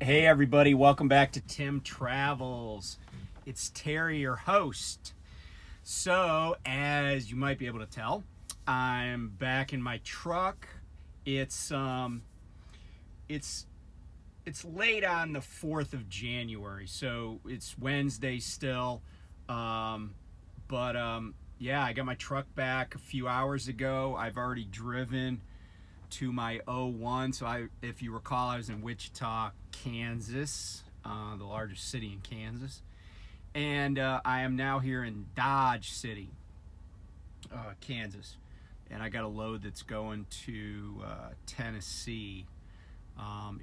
Hey everybody, welcome back to Tim Travels. It's Terry, your host. So, as you might be able to tell, I'm back in my truck. It's it's late on the 4th of January, so it's Wednesday still. Yeah, I got my truck back a few hours ago. I've already driven to my O1. So if you recall, I was in Wichita, Kansas, the largest city in Kansas, and I am now here in Dodge City, Kansas, and I got a load that's going to Tennessee.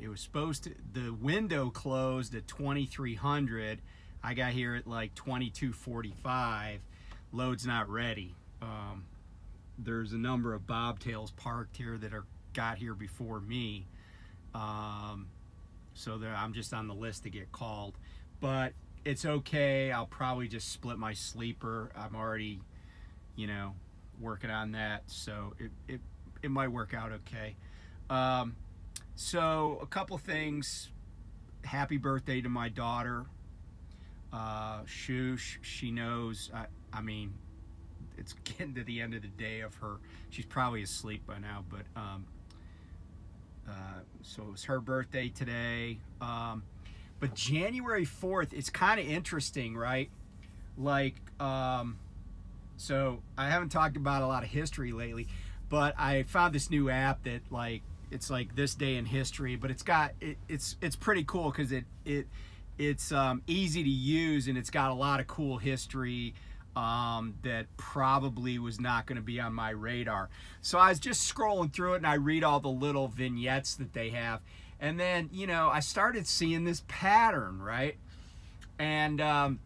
It was the window closed at 2300. I got here at like 2245. Load's not ready. There's a number of bobtails parked here that got here before me. So I'm just on the list to get called. But it's okay. I'll probably just split my sleeper. I'm already, working on that. So it might work out okay. So a couple things. Happy birthday to my daughter. Shush. She knows. I mean, it's getting to the end of the day of her. She's probably asleep by now, but so it was her birthday today. But January 4th, it's kind of interesting, right? So I haven't talked about a lot of history lately, but I found this new app that it's like this day in history, but it's pretty cool because it's easy to use, and it's got a lot of cool history that probably was not going to be on my radar. So I was just scrolling through it, and I read all the little vignettes that they have, and then I started seeing this pattern, right? And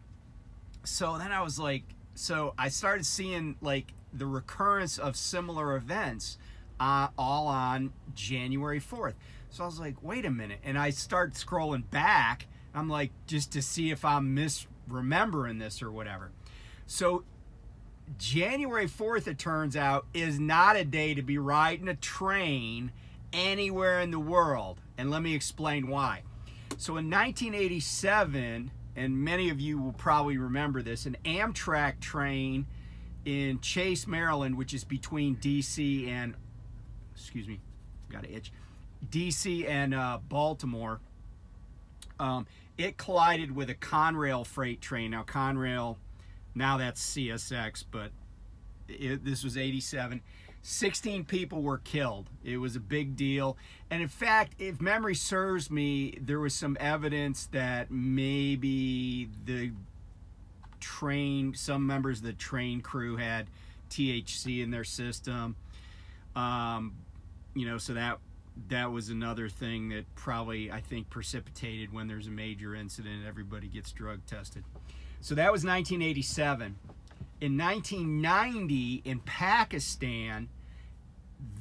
so then I was like, so I started seeing the recurrence of similar events all on January 4th. So I was like, wait a minute, and I start scrolling back. I'm like, just to see if I'm misremembering this or whatever. So January 4th, it turns out, is not a day to be riding a train anywhere in the world. And let me explain why. So in 1987, and many of you will probably remember this, an Amtrak train in Chase, Maryland, which is between DC and, got an itch, DC and Baltimore, it collided with a Conrail freight train. Now Conrail, now that's CSX, but this was 87. 16 people were killed. It was a big deal. And in fact, if memory serves me, there was some evidence that maybe some members of the train crew had THC in their system. So that was another thing that probably, I think, precipitated when there's a major incident, everybody gets drug tested. So that was 1987. In 1990, in Pakistan,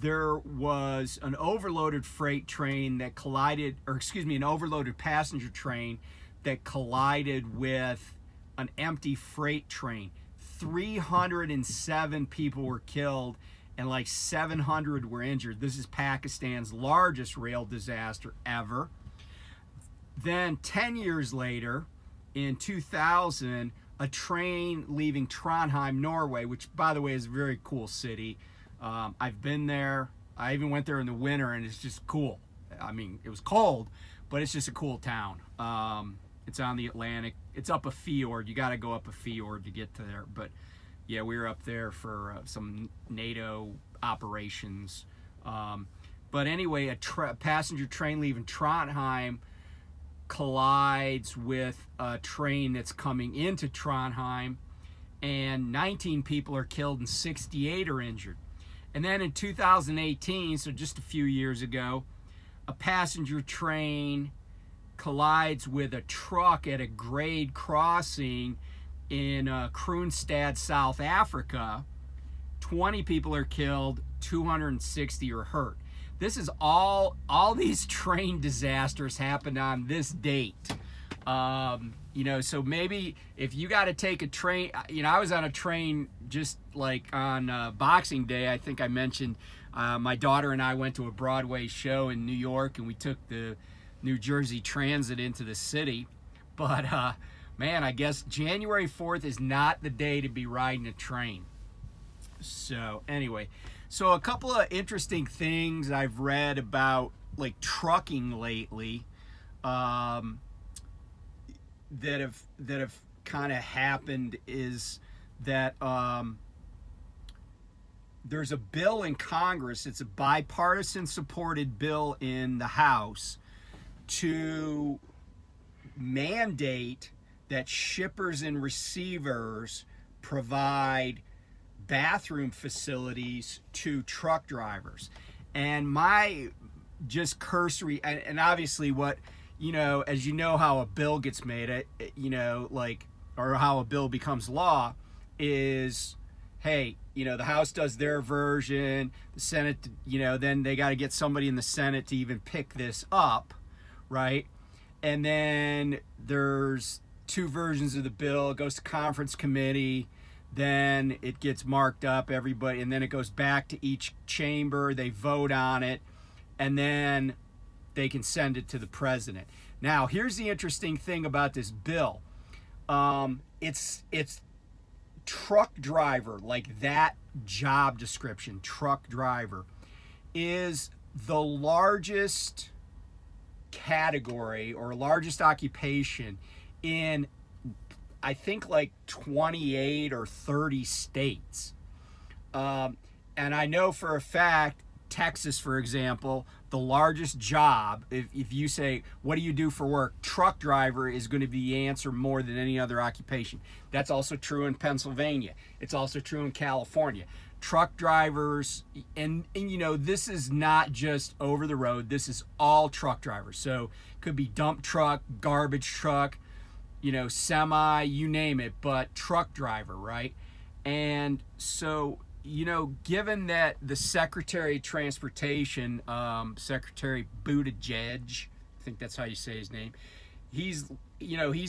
there was an overloaded freight train that collided, an overloaded passenger train that collided with an empty freight train. 307 people were killed and 700 were injured. This is Pakistan's largest rail disaster ever. Then 10 years later, in 2000, a train leaving Trondheim, Norway, which, by the way, is a very cool city. I've been there. I even went there in the winter, and it's just cool. I mean, it was cold, but it's just a cool town. It's on the Atlantic. It's up a fjord. You got to go up a fjord to get to there. But yeah, we were up there for some NATO operations. But anyway, a passenger train leaving Trondheim collides with a train that's coming into Trondheim, and 19 people are killed and 68 are injured. And then in 2018, so just a few years ago, a passenger train collides with a truck at a grade crossing in Kroonstad, South Africa. 20 people are killed, 260 are hurt. This is all these train disasters happened on this date. So maybe if you got to take a train, I was on a train just on Boxing Day. I think I mentioned my daughter and I went to a Broadway show in New York, and we took the New Jersey Transit into the city. But man, I guess January 4th is not the day to be riding a train. So anyway, so a couple of interesting things I've read about like trucking lately, that have kind of happened is that there's a bill in Congress. It's a bipartisan supported bill in the House to mandate that shippers and receivers provide bathroom facilities to truck drivers. And my just cursory, and obviously what, as you know how a bill gets made, or how a bill becomes law is, hey, the House does their version, the Senate, then they got to get somebody in the Senate to even pick this up, right? And then there's two versions of the bill. It goes to conference committee, then it gets marked up, everybody, and then it goes back to each chamber. They vote on it, and then they can send it to the president. Now, here's the interesting thing about this bill. It's truck driver, like that job description, truck driver, is the largest category or largest occupation in, I think, like 28 or 30 states. And I know for a fact, Texas, for example, the largest job, if you say, what do you do for work? Truck driver is going to be the answer more than any other occupation. That's also true in Pennsylvania. It's also true in California. Truck drivers, and this is not just over the road. This is all truck drivers. So it could be dump truck, garbage truck, semi, you name it, but truck driver, right? And so, given that the Secretary of Transportation, Secretary Buttigieg, I think that's how you say his name, he's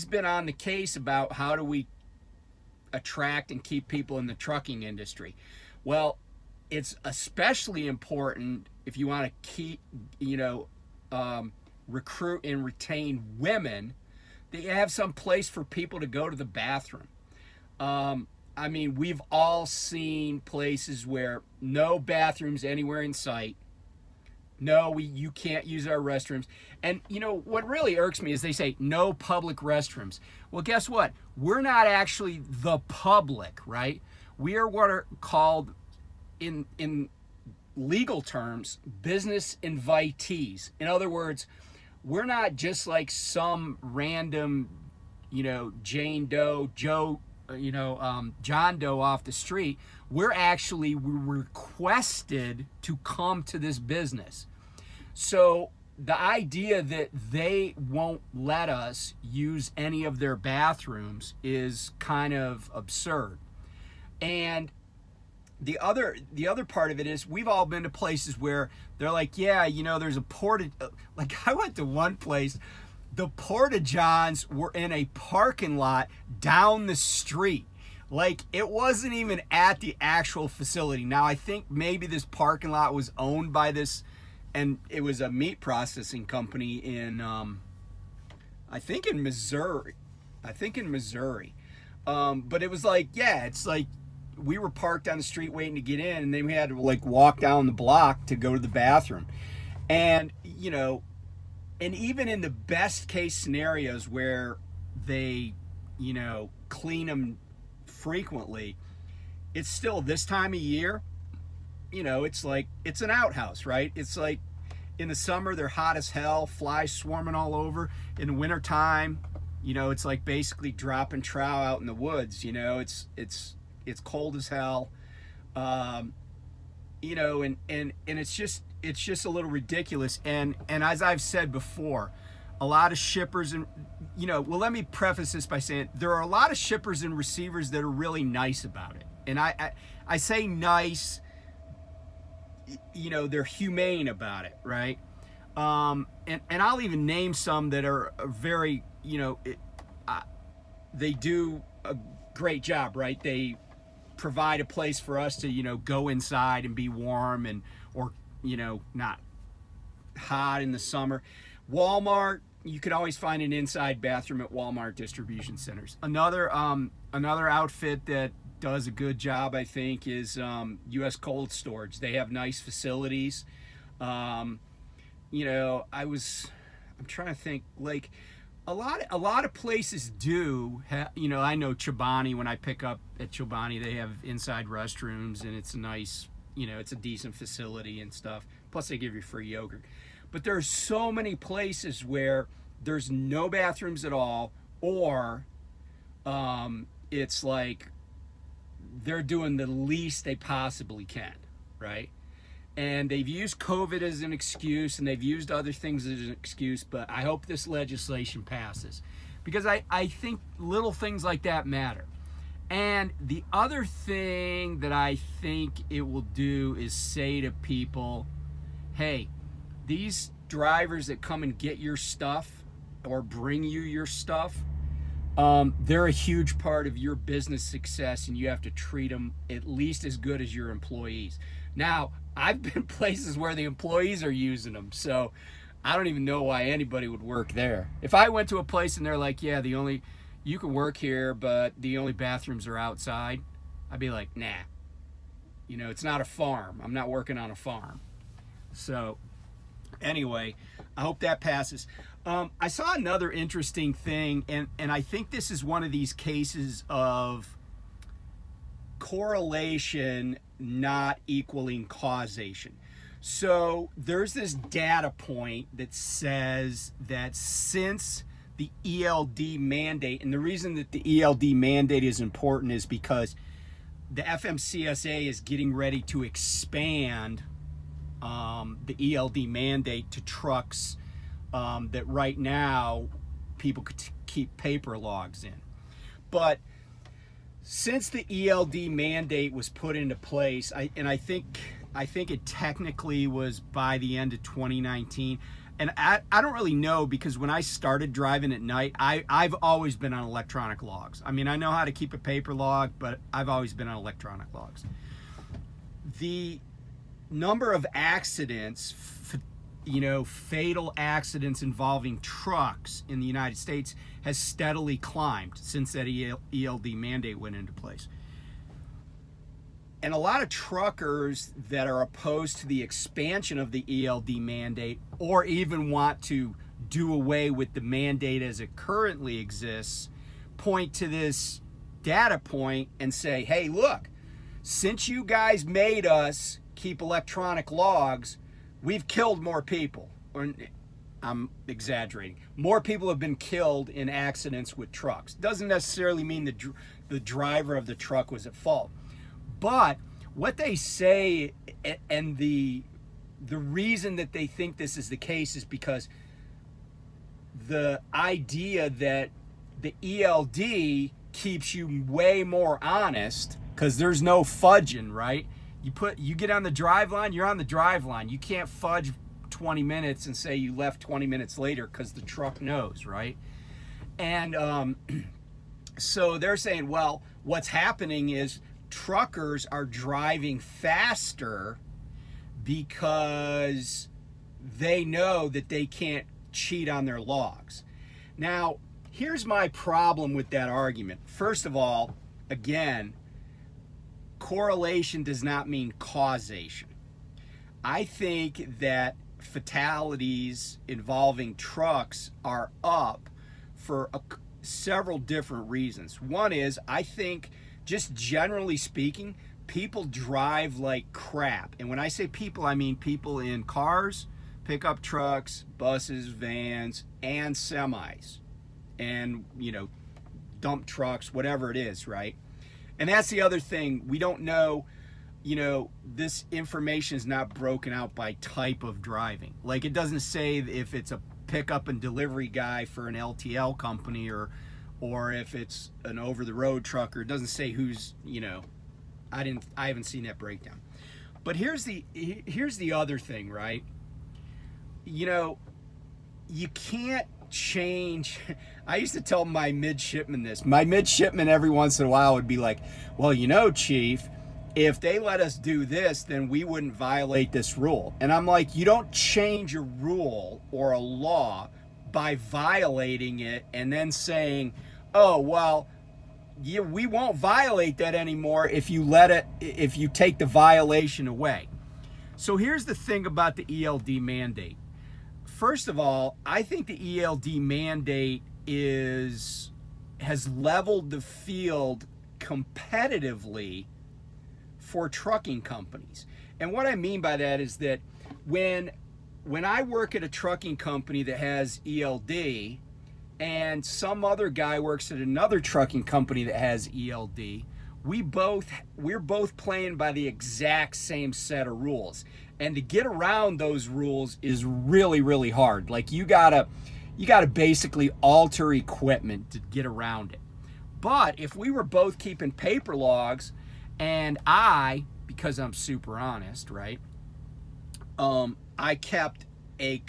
been on the case about how do we attract and keep people in the trucking industry. Well, it's especially important if you want to keep, recruit and retain women, that you have some place for people to go to the bathroom. I mean, we've all seen places where no bathrooms anywhere in sight. No, you can't use our restrooms. And what really irks me is they say no public restrooms. Well, guess what? We're not actually the public, right? We are what are called, in legal terms, business invitees. In other words, we're not just like some random, Jane Doe, Joe, John Doe off the street. We're requested to come to this business. So the idea that they won't let us use any of their bathrooms is kind of absurd. And the other part of it is we've all been to places where they're like, yeah, there's a porta. Like I went to one place, the porta-johns were in a parking lot down the street. Like it wasn't even at the actual facility. Now I think maybe this parking lot was owned by this, and it was a meat processing company in, I think in Missouri. But it was like, yeah, it's like we were parked on the street waiting to get in, and then we had to like walk down the block to go to the bathroom. And, and even in the best case scenarios where they, clean them frequently, it's still this time of year, it's like, it's an outhouse, right? It's like in the summer, they're hot as hell, flies swarming all over. In the wintertime, it's like basically dropping trout out in the woods, it's cold as hell. And it's just a little ridiculous. And as I've said before, a lot of shippers and, well, let me preface this by saying there are a lot of shippers and receivers that are really nice about it. And I say nice, they're humane about it, right? And I'll even name some that are very, they do a great job, right? They provide a place for us to, go inside and be warm and, or, not hot in the summer. Walmart, you can always find an inside bathroom at Walmart distribution centers. Another outfit that does a good job, I think, is U.S. Cold Storage. They have nice facilities. I'm trying to think, like, a lot of places do I know Chobani. When I pick up at Chobani, they have inside restrooms, and it's a nice, it's a decent facility and stuff. Plus they give you free yogurt. But there's so many places where there's no bathrooms at all, or it's like they're doing the least they possibly can, right? And they've used COVID as an excuse, and they've used other things as an excuse, but I hope this legislation passes, because I think little things like that matter. And the other thing that I think it will do is say to people, hey, these drivers that come and get your stuff or bring you your stuff, they're a huge part of your business success, and you have to treat them at least as good as your employees. Now, I've been places where the employees are using them, so I don't even know why anybody would work there. If I went to a place and they're like, yeah, you can work here, but the only bathrooms are outside, I'd be like, nah. It's not a farm. I'm not working on a farm. So anyway, I hope that passes. I saw another interesting thing, and I think this is one of these cases of correlation not equaling causation. So there's this data point that says that since the ELD mandate, and the reason that the ELD mandate is important is because the FMCSA is getting ready to expand the ELD mandate to trucks that right now people could keep paper logs in. But since the ELD mandate was put into place, I think it technically was by the end of 2019. And I don't really know, because when I started driving at night, I've always been on electronic logs. I mean, I know how to keep a paper log, but I've always been on electronic logs. The number of accidents, fatal accidents involving trucks in the United States has steadily climbed since that ELD mandate went into place. And a lot of truckers that are opposed to the expansion of the ELD mandate, or even want to do away with the mandate as it currently exists, point to this data point and say, hey, look, since you guys made us keep electronic logs, we've killed more people. Or, I'm exaggerating. More people have been killed in accidents with trucks. Doesn't necessarily mean the driver of the truck was at fault. But what they say, and the reason that they think this is the case, is because the idea that the ELD keeps you way more honest, because there's no fudging, right? You get on the drive line, you're on the drive line. You can't fudge 20 minutes and say you left 20 minutes later, because the truck knows, right? And so they're saying, well, what's happening is truckers are driving faster because they know that they can't cheat on their logs. Now, here's my problem with that argument. First of all, again, correlation does not mean causation. I think that fatalities involving trucks are up for several different reasons. One is, I think, just generally speaking, people drive like crap. And when I say people, I mean people in cars, pickup trucks, buses, vans, and semis, and, dump trucks, whatever it is, right? And that's the other thing. We don't know, this information is not broken out by type of driving. Like, it doesn't say if it's a pickup and delivery guy for an LTL company, or if it's an over-the-road trucker. It doesn't say who's, I haven't seen that breakdown. But here's the other thing, right? You can't change. I used to tell my midshipman this. My midshipman every once in a while would be like, well, Chief, if they let us do this, then we wouldn't violate this rule. And I'm like, you don't change a rule or a law by violating it and then saying, oh, well, we won't violate that anymore if you take the violation away. So here's the thing about the ELD mandate. First of all, I think the ELD mandate has leveled the field competitively for trucking companies. And what I mean by that is that when I work at a trucking company that has ELD and some other guy works at another trucking company that has ELD, we're both playing by the exact same set of rules. And to get around those rules is really, really hard. Like you gotta basically alter equipment to get around it. But if we were both keeping paper logs, and because I'm super honest, right? I kept a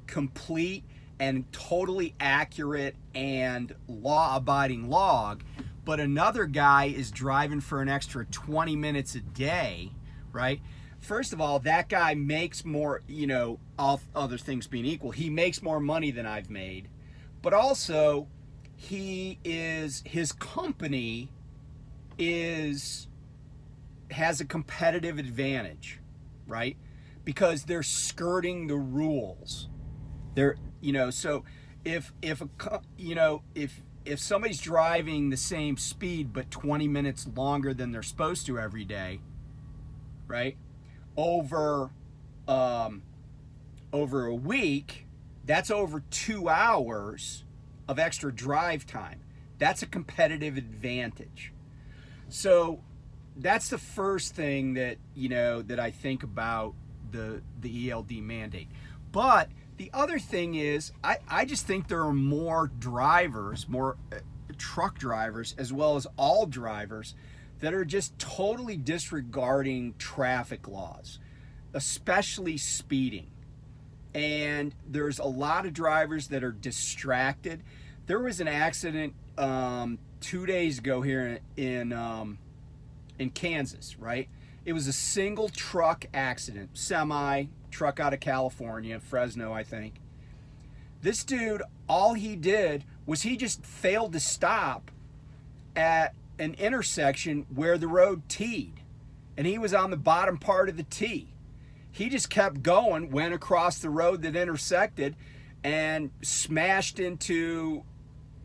complete and totally accurate and law-abiding log, but another guy is driving for an extra 20 minutes a day, right? First of all, that guy makes more, all other things being equal, he makes more money than I've made. But also, his company has a competitive advantage, right? Because they're skirting the rules. So if somebody's driving the same speed but 20 minutes longer than they're supposed to every day, right? Over a week, that's over 2 hours of extra drive time. That's a competitive advantage. So that's the first thing that I think about the ELD mandate. But the other thing is, I just think there are more drivers, more truck drivers, as well as all drivers that are just totally disregarding traffic laws, especially speeding. And there's a lot of drivers that are distracted. There was an accident 2 days ago here in Kansas, right? It was a single truck accident, semi truck out of California, Fresno, I think. This dude, all he did was he just failed to stop at an intersection where the road T'd, and he was on the bottom part of the T. He just kept going, went across the road that intersected, and smashed into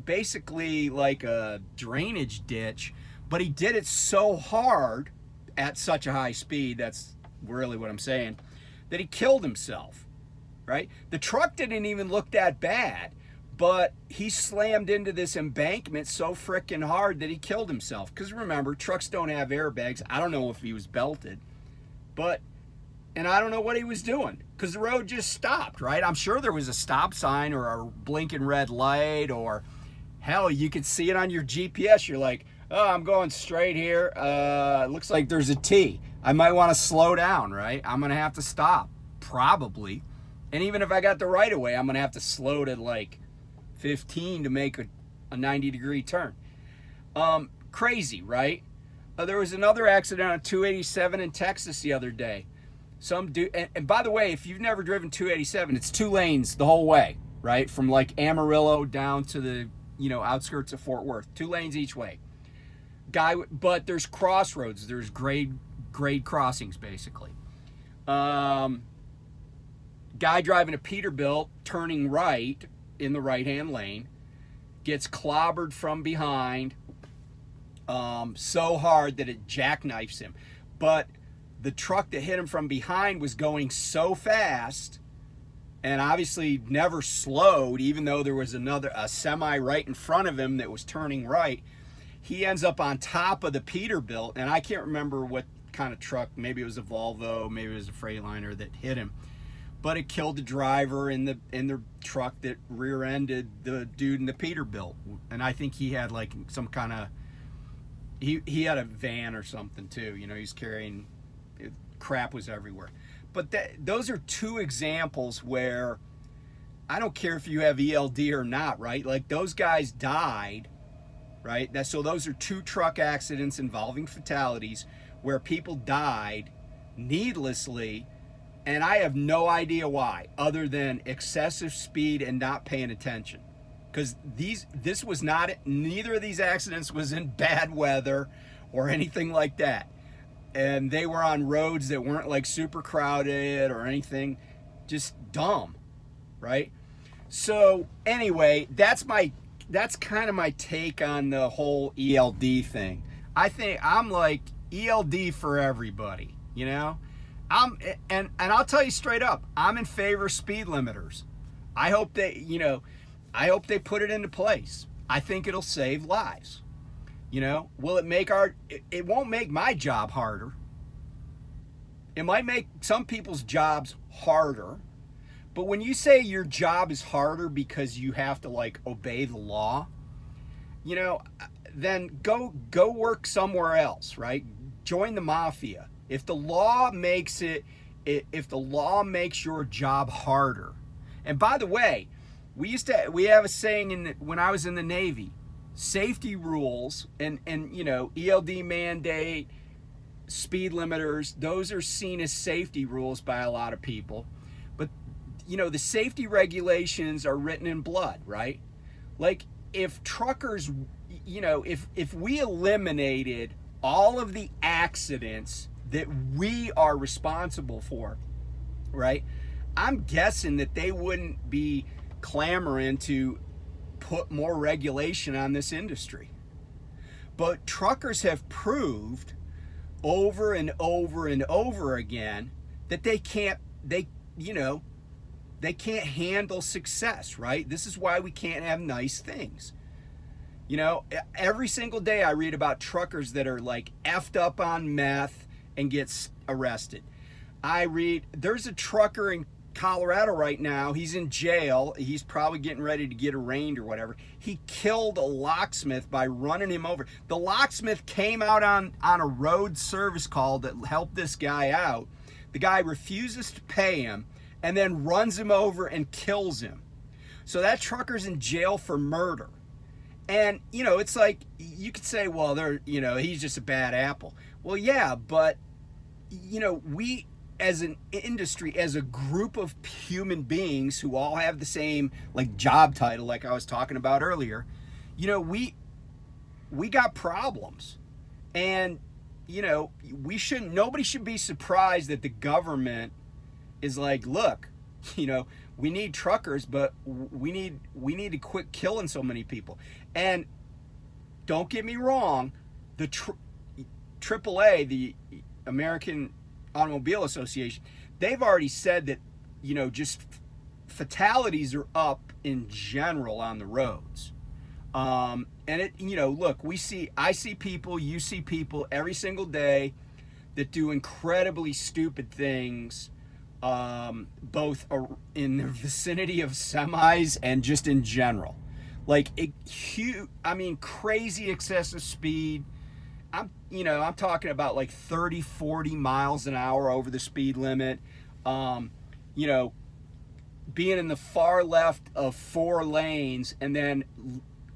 basically like a drainage ditch. But he did it so hard at such a high speed, that's really what I'm saying, that he killed himself, right? The truck didn't even look that bad, but he slammed into this embankment so frickin' hard that he killed himself. Because remember, trucks don't have airbags. I don't know if he was belted, and I don't know what he was doing because the road just stopped, right? I'm sure there was a stop sign or a blinking red light, or hell, you could see it on your GPS. You're like, oh, I'm going straight here. It looks like there's a T. I might want to slow down, right? I'm going to have to stop, probably. And even if I got the right of way, I'm going to have to slow to like 15 to make a 90-degree turn. Crazy, right? There was another accident on 287 in Texas the other day. Some dude, and by the way, if you've never driven 287, it's 2 lanes the whole way, right? From like Amarillo down to the outskirts of Fort Worth, 2 lanes each way. But there's crossroads. There's grade crossings, basically. Guy driving a Peterbilt, turning right in the right-hand lane, gets clobbered from behind so hard that it jackknifes him. But the truck that hit him from behind was going so fast and obviously never slowed, even though there was a semi right in front of him that was turning right. He ends up on top of the Peterbilt, and I can't remember what kind of truck. Maybe it was a Volvo, maybe it was a Freightliner that hit him. But it killed the driver in the truck that rear-ended the dude in the Peterbilt. And I think he had like some kind of, he had a van or something too. He's carrying, crap was everywhere. But those are 2 examples where I don't care if you have ELD or not, right? Like those guys died right? So those are 2 truck accidents involving fatalities where people died needlessly, and I have no idea why, other than excessive speed and not paying attention. Because neither of these accidents was in bad weather or anything like that. And they were on roads that weren't like super crowded or anything, just dumb, right? So anyway, that's kind of my take on the whole ELD thing. I think I'm like ELD for everybody, you know? And I'll tell you straight up, I'm in favor of speed limiters. I hope they put it into place. I think it'll save lives. You know, will it make it won't make my job harder. It might make some people's jobs harder. But when you say your job is harder because you have to like obey the law, you know, then go work somewhere else, right? Join the mafia. If the law makes your job harder. And by the way, we have a saying when I was in the Navy, safety rules and you know, ELD mandate, speed limiters, those are seen as safety rules by a lot of people. But you know, the safety regulations are written in blood, right? Like if truckers, you know, if we eliminated all of the accidents that we are responsible for, right? I'm guessing that they wouldn't be clamoring to put more regulation on this industry. But truckers have proved over and over and over again that they can't handle success, right? This is why we can't have nice things. You know, every single day I read about truckers that are like effed up on meth and gets arrested. There's a trucker in Colorado right now. He's in jail. He's probably getting ready to get arraigned or whatever. He killed a locksmith by running him over. The locksmith came out on a road service call that helped this guy out. The guy refuses to pay him and then runs him over and kills him. So that trucker's in jail for murder. And, you know, it's like, you could say, well, he's just a bad apple. Well, yeah, but, you know, we as an industry, as a group of human beings who all have the same, like, job title, like I was talking about earlier, you know, we got problems. And, you know, nobody should be surprised that the government is like, look, you know, we need truckers, but we need to quit killing so many people. And don't get me wrong, the AAA, the American Automobile Association, they've already said that, you know, just fatalities are up in general on the roads. And it, you know, look, I see people, you see people every single day that do incredibly stupid things, both in the vicinity of semis and just in general. Like crazy excessive speed. I'm talking about like 30, 40 miles an hour over the speed limit. You know, being in the far left of 4 lanes and then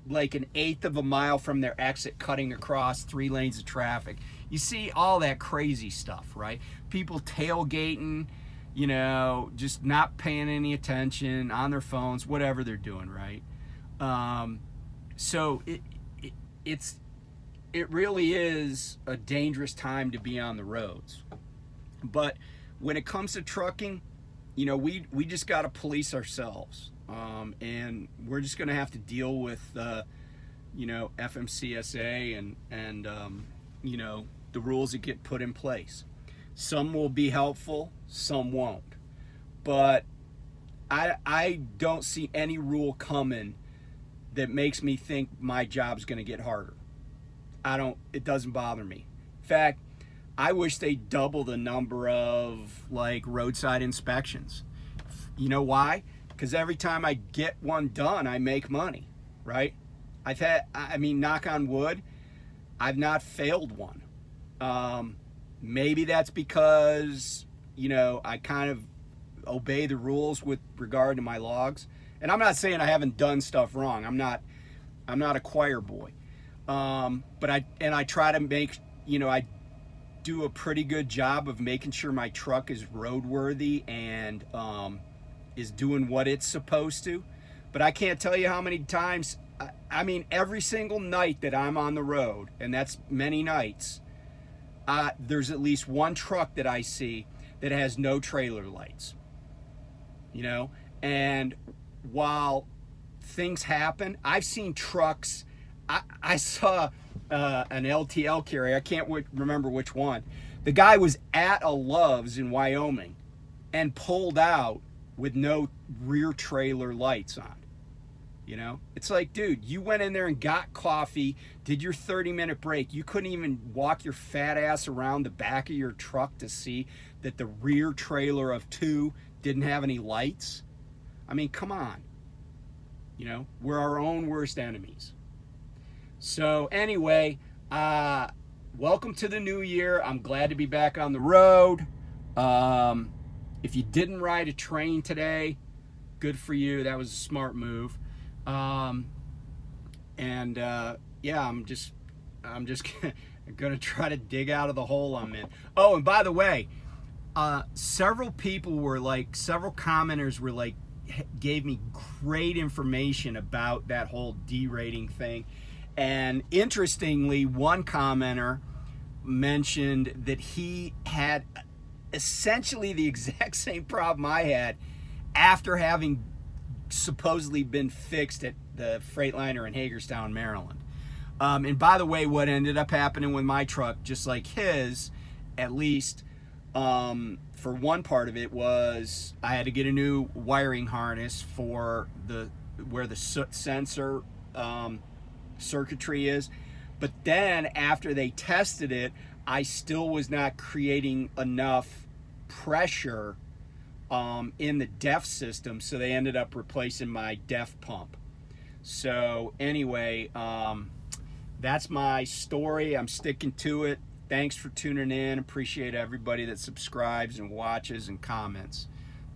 like an eighth of a mile from their exit cutting across 3 lanes of traffic. You see all that crazy stuff, right? People tailgating, you know, just not paying any attention on their phones, whatever they're doing, right? So it really is a dangerous time to be on the roads. But when it comes to trucking, you know, we just got to police ourselves. And we're just going to have to deal with, you know, FMCSA and you know, the rules that get put in place. Some will be helpful, some won't. But I don't see any rule coming that makes me think my job's going to get harder. It doesn't bother me. In fact, I wish they double the number of like roadside inspections. You know why? Because every time I get one done, I make money, right? Knock on wood, I've not failed one. Maybe that's because, you know, I kind of obey the rules with regard to my logs. And I'm not saying I haven't done stuff wrong. I'm not a choir boy. But I try to make, I do a pretty good job of making sure my truck is roadworthy and is doing what it's supposed to. But I can't tell you how many times, I mean, every single night that I'm on the road, and that's many nights, there's at least one truck that I see that has no trailer lights. And while things happen, I've seen trucks. I saw an LTL carrier, I can't remember which one. The guy was at a Love's in Wyoming and pulled out with no rear trailer lights on. It's like, dude, you went in there and got coffee, did your 30-minute break. You couldn't even walk your fat ass around the back of your truck to see that the rear trailer of 2 didn't have any lights. I mean, come on. We're our own worst enemies. So anyway, welcome to the new year. I'm glad to be back on the road. If you didn't ride a train today, good for you. That was a smart move. Yeah, I'm just gonna try to dig out of the hole I'm in. Oh, and by the way, several commenters were like, gave me great information about that whole derating thing. And interestingly, one commenter mentioned that he had essentially the exact same problem I had after having supposedly been fixed at the Freightliner in Hagerstown, Maryland. And by the way, what ended up happening with my truck, just like his, at least for one part of it, was I had to get a new wiring harness for where the soot sensor circuitry is. But then after they tested it, I still was not creating enough pressure in the DEF system, so they ended up replacing my DEF pump. So anyway, that's my story. I'm sticking to it. Thanks for tuning in. Appreciate everybody that subscribes and watches and comments.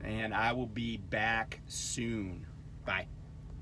And I will be back soon. Bye.